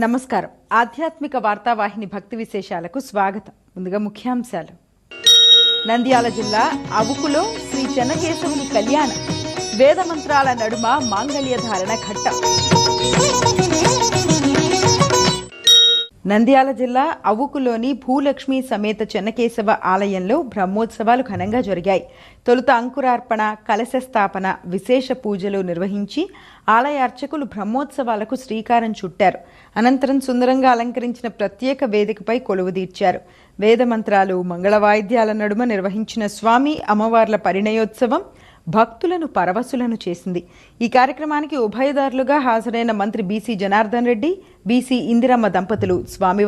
నమస్కారం. ఆధ్యాత్మిక వార్తావాహిని భక్తి విశేషాలకు స్వాగతం. ముందుగా ముఖ్యాంశాలు. నంద్యాల జిల్లా అవుకులో శ్రీ చెన్నకేశవుని కళ్యాణం, వేద మంత్రాల నడుమ మాంగళ్య ధారణ ఘట్టం. నంద్యాల జిల్లా అవుకులోని భూలక్ష్మి సమేత చెన్నకేశవ ఆలయంలో బ్రహ్మోత్సవాలు ఘనంగా జరిగాయి. తొలుత అంకురార్పణ, కలశ స్థాపన, విశేష పూజలు నిర్వహించి ఆలయ అర్చకులు బ్రహ్మోత్సవాలకు శ్రీకారం చుట్టారు. అనంతరం సుందరంగా అలంకరించిన ప్రత్యేక వేదికపై కొలువుదీర్చారు. వేద మంత్రాలు, మంగళ వాయిద్యాల నడుమ నిర్వహించిన స్వామి అమ్మవార్ల పరిణయోత్సవం భక్తులను పరవశులను చేసింది. ఈ కార్యక్రమానికి ఉభయదారులుగా హాజరైన మంత్రి బీసీ జనార్దన్ రెడ్డి, బీసీ ఇందిరమ్మ దంపతులు స్వామివారి